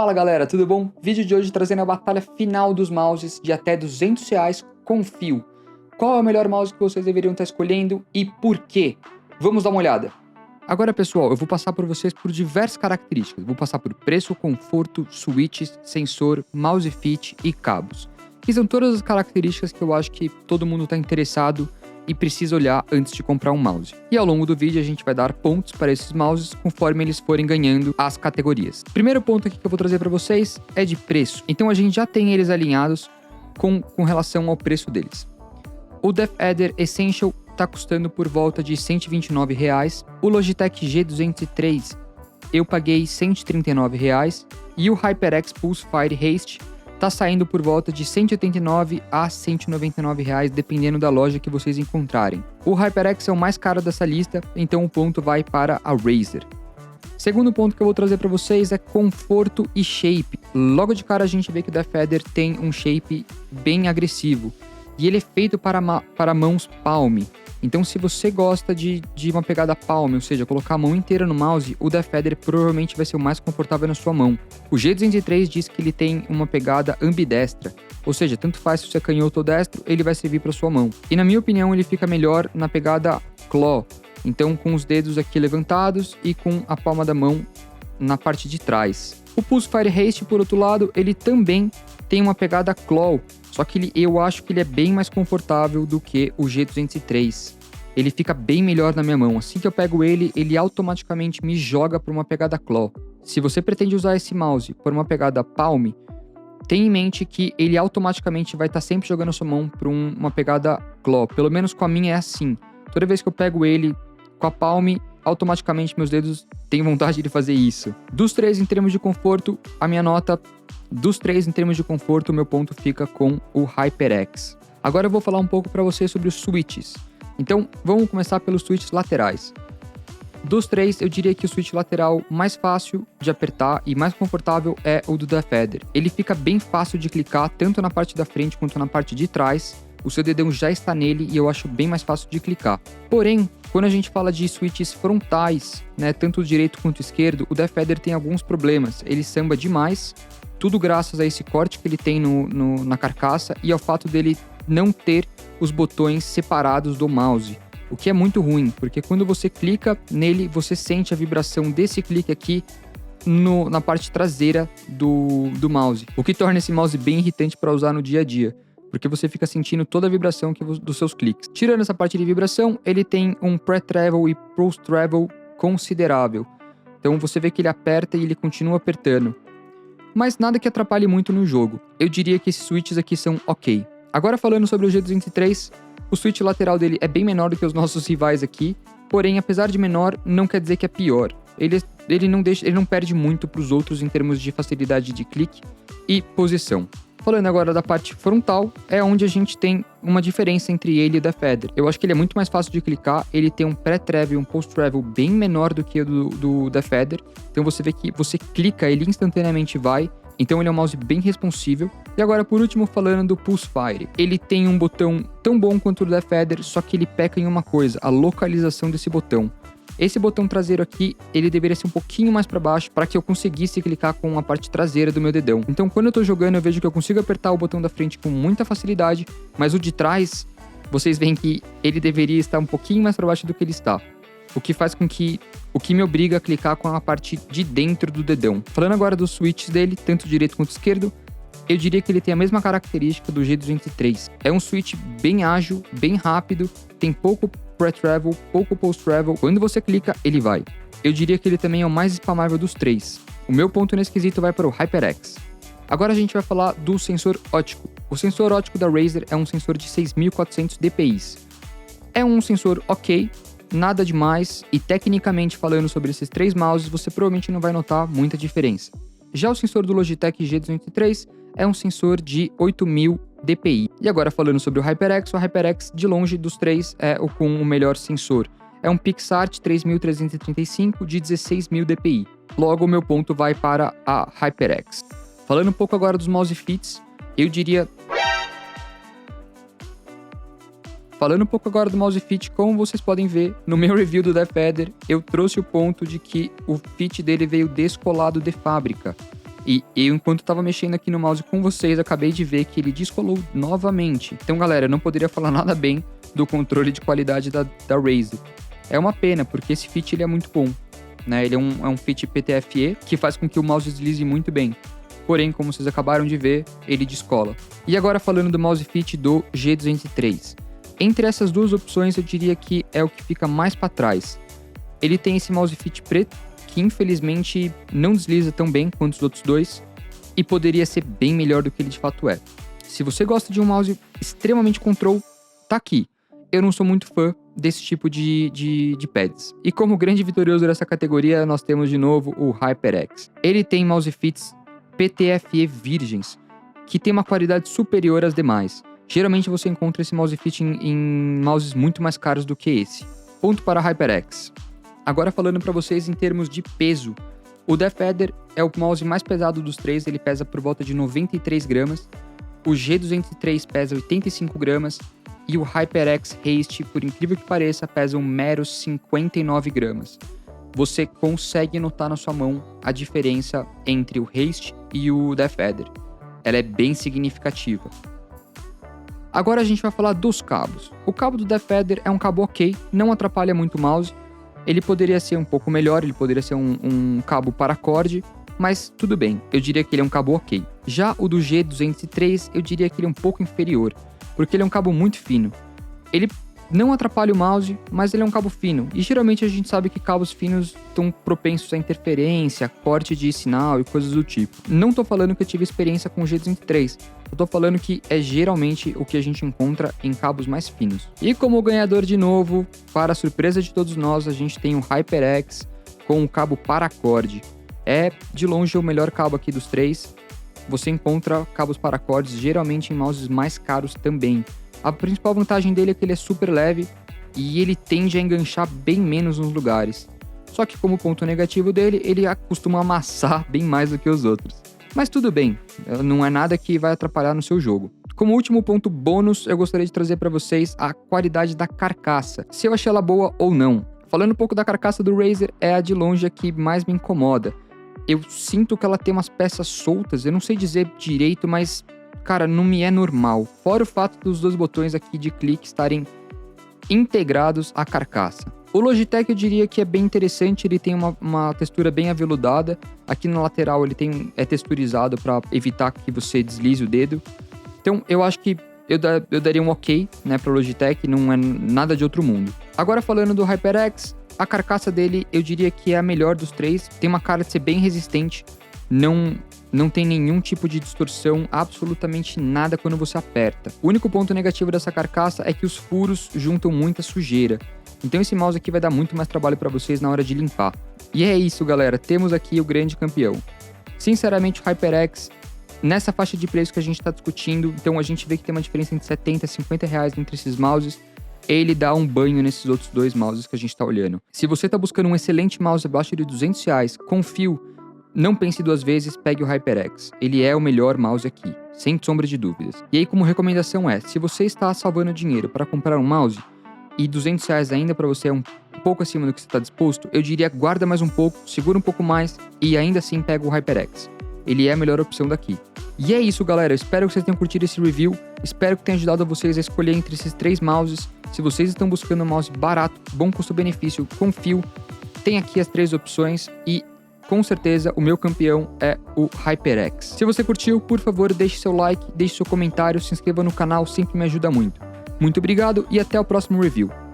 Fala galera, tudo bom? Vídeo de hoje trazendo a batalha final dos mouses de até R$200 com fio. Qual é o melhor mouse que vocês deveriam estar escolhendo e por quê? Vamos dar uma olhada. Agora pessoal, eu vou passar por vocês por diversas características. Vou passar por preço, conforto, switches, sensor, mouse fit e cabos. Que são todas as características que eu acho que todo mundo está interessado e precisa olhar antes de comprar um mouse. E ao longo do vídeo a gente vai dar pontos para esses mouses conforme eles forem ganhando as categorias. Primeiro ponto aqui que eu vou trazer para vocês é de preço. Então a gente já tem eles alinhados com relação ao preço deles. O DeathAdder Essential está custando por volta de R$129. O Logitech G203 eu paguei R$139. E o HyperX Pulse Fire Haste tá saindo por volta de R$189 a R$199, dependendo da loja que vocês encontrarem. O HyperX é o mais caro dessa lista, então o ponto vai para a Razer. Segundo ponto que eu vou trazer para vocês é conforto e shape. Logo de cara a gente vê que o DeathAdder tem um shape bem agressivo, e ele é feito para mãos palm. Então se você gosta de uma pegada palm, ou seja, colocar a mão inteira no mouse, o DeathAdder provavelmente vai ser o mais confortável na sua mão. O G203 diz que ele tem uma pegada ambidestra, ou seja, tanto faz se você é canhoto ou destro, ele vai servir para sua mão. E na minha opinião ele fica melhor na pegada claw, então com os dedos aqui levantados e com a palma da mão na parte de trás. O Pulse Fire Haste, por outro lado, ele também tem uma pegada claw, só que eu acho que ele é bem mais confortável do que o G203. Ele fica bem melhor na minha mão. Assim que eu pego ele, ele automaticamente me joga para uma pegada claw. Se você pretende usar esse mouse por uma pegada palm, tenha em mente que ele automaticamente vai estar sempre jogando a sua mão para uma pegada claw. Pelo menos com a minha é assim. Toda vez que eu pego ele com a palm, automaticamente meus dedos têm vontade de fazer isso. Dos três em termos de conforto, a minha nota... Dos três, em termos de conforto, o meu ponto fica com o HyperX. Agora eu vou falar um pouco para vocês sobre os switches. Então, vamos começar pelos switches laterais. Dos três, eu diria que o switch lateral mais fácil de apertar e mais confortável é o do DeathAdder. Ele fica bem fácil de clicar, tanto na parte da frente quanto na parte de trás. O seu dedão já está nele e eu acho bem mais fácil de clicar. Porém, quando a gente fala de switches frontais, né, tanto o direito quanto o esquerdo, o DeathAdder tem alguns problemas. Ele samba demais, tudo graças a esse corte que ele tem na carcaça e ao fato dele não ter os botões separados do mouse. O que é muito ruim, porque quando você clica nele, você sente a vibração desse clique aqui na parte traseira do mouse. O que torna esse mouse bem irritante para usar no dia a dia, porque você fica sentindo toda a vibração dos seus cliques. Tirando essa parte de vibração, ele tem um pre-travel e post-travel considerável. Então você vê que ele aperta e ele continua apertando. Mas nada que atrapalhe muito no jogo. Eu diria que esses switches aqui são ok. Agora falando sobre o G203, o switch lateral dele é bem menor do que os nossos rivais aqui, porém, apesar de menor, não quer dizer que é pior. Ele não perde muito para os outros em termos de facilidade de clique e posição. Falando agora da parte frontal, é onde a gente tem uma diferença entre ele e o DeathAdder. Eu acho que ele é muito mais fácil de clicar, ele tem um pré-travel e um post-travel bem menor do que o do DeathAdder. Então você vê que você clica, ele instantaneamente vai. Então ele é um mouse bem responsível. E agora por último falando do Pulse Fire. Ele tem um botão tão bom quanto o DeathAdder, só que ele peca em uma coisa, a localização desse botão. Esse botão traseiro aqui, ele deveria ser um pouquinho mais para baixo para que eu conseguisse clicar com a parte traseira do meu dedão. Então quando eu tô jogando eu vejo que eu consigo apertar o botão da frente com muita facilidade, mas o de trás, vocês veem que ele deveria estar um pouquinho mais para baixo do que ele está. O que faz com que... O que me obriga a clicar com a parte de dentro do dedão. Falando agora dos switches dele, tanto direito quanto esquerdo, eu diria que ele tem a mesma característica do G203. É um switch bem ágil, bem rápido, tem pouco pre-travel, pouco post-travel. Quando você clica, ele vai. Eu diria que ele também é o mais spamável dos três. O meu ponto nesse quesito vai para o HyperX. Agora a gente vai falar do sensor óptico. O sensor óptico da Razer é um sensor de 6.400 dpi. É um sensor ok, nada demais, e tecnicamente falando sobre esses três mouses, você provavelmente não vai notar muita diferença. Já o sensor do Logitech G203 é um sensor de 8.000 dpi. E agora falando sobre o HyperX de longe dos três é o com o melhor sensor. É um PixArt 3335 de 16.000 dpi. Logo o meu ponto vai para a HyperX. Falando um pouco agora dos mouse fits, eu diria... Falando um pouco agora do mouse fit, como vocês podem ver, no meu review do DeathAdder, eu trouxe o ponto de que o fit dele veio descolado de fábrica. E eu, enquanto estava mexendo aqui no mouse com vocês, acabei de ver que ele descolou novamente. Então, galera, eu não poderia falar nada bem do controle de qualidade da Razer. É uma pena, porque esse fit ele é muito bom, né? Ele é um fit PTFE que faz com que o mouse deslize muito bem. Porém, como vocês acabaram de ver, ele descola. E agora falando do mouse fit do G203. Entre essas duas opções, eu diria que é o que fica mais para trás. Ele tem esse mouse fit preto, que infelizmente não desliza tão bem quanto os outros dois, e poderia ser bem melhor do que ele de fato é. Se você gosta de um mouse extremamente control, tá aqui. Eu não sou muito fã desse tipo de pads. E como grande vitorioso dessa categoria, nós temos de novo o HyperX. Ele tem mouse fits PTFE virgens, que tem uma qualidade superior às demais. Geralmente você encontra esse mouse fit em mouses muito mais caros do que esse. Ponto para a HyperX. Agora falando para vocês em termos de peso. O DeathAdder é o mouse mais pesado dos três, ele pesa por volta de 93 gramas. O G203 pesa 85 gramas. E o HyperX Haste, por incrível que pareça, pesa um meros 59 gramas. Você consegue notar na sua mão a diferença entre o Haste e o DeathAdder. Ela é bem significativa. Agora a gente vai falar dos cabos. O cabo do DeathAdder é um cabo ok, não atrapalha muito o mouse. Ele poderia ser um pouco melhor, ele poderia ser um cabo paracorde, mas tudo bem, eu diria que ele é um cabo ok. Já o do G203, eu diria que ele é um pouco inferior, porque ele é um cabo muito fino. Ele não atrapalha o mouse, mas ele é um cabo fino. E geralmente a gente sabe que cabos finos estão propensos a interferência, corte de sinal e coisas do tipo. Não tô falando que eu tive experiência com o G203. Eu tô falando que é geralmente o que a gente encontra em cabos mais finos. E como ganhador de novo, para a surpresa de todos nós, a gente tem o HyperX com o cabo paracorde. É de longe o melhor cabo aqui dos três. Você encontra cabos paracordes geralmente em mouses mais caros também. A principal vantagem dele é que ele é super leve e ele tende a enganchar bem menos nos lugares. Só que como ponto negativo dele, ele costuma amassar bem mais do que os outros. Mas tudo bem, não é nada que vai atrapalhar no seu jogo. Como último ponto bônus, eu gostaria de trazer para vocês a qualidade da carcaça, se eu achei ela boa ou não. Falando um pouco da carcaça do Razer, é a de longe a que mais me incomoda. Eu sinto que ela tem umas peças soltas, eu não sei dizer direito, mas cara, não me é normal. Fora o fato dos dois botões aqui de clique estarem integrados à carcaça. O Logitech eu diria que é bem interessante, ele tem uma textura bem aveludada. Aqui na lateral ele é texturizado para evitar que você deslize o dedo. Então eu acho que eu daria um ok, né, para o Logitech, não é nada de outro mundo. Agora falando do HyperX, a carcaça dele eu diria que é a melhor dos três. Tem uma cara de ser bem resistente, não tem nenhum tipo de distorção, absolutamente nada quando você aperta. O único ponto negativo dessa carcaça é que os furos juntam muita sujeira. Então esse mouse aqui vai dar muito mais trabalho para vocês na hora de limpar. E é isso, galera. Temos aqui o grande campeão. Sinceramente, o HyperX, nessa faixa de preço que a gente está discutindo, então a gente vê que tem uma diferença entre 70 e 50 reais entre esses mouses. Ele dá um banho nesses outros dois mouses que a gente está olhando. Se você está buscando um excelente mouse abaixo de 200 reais, com fio, não pense duas vezes, pegue o HyperX. Ele é o melhor mouse aqui, sem sombra de dúvidas. E aí, como recomendação se você está salvando dinheiro para comprar um mouse e 200 reais ainda para você é um pouco acima do que você está disposto, eu diria guarda mais um pouco, segura um pouco mais e ainda assim pega o HyperX. Ele é a melhor opção daqui. E é isso, galera. Eu espero que vocês tenham curtido esse review. Espero que tenha ajudado vocês a escolher entre esses três mouses. Se vocês estão buscando um mouse barato, bom custo-benefício, com fio, tem aqui as três opções e com certeza o meu campeão é o HyperX. Se você curtiu, por favor, deixe seu like, deixe seu comentário, se inscreva no canal, sempre me ajuda muito. Muito obrigado e até o próximo review.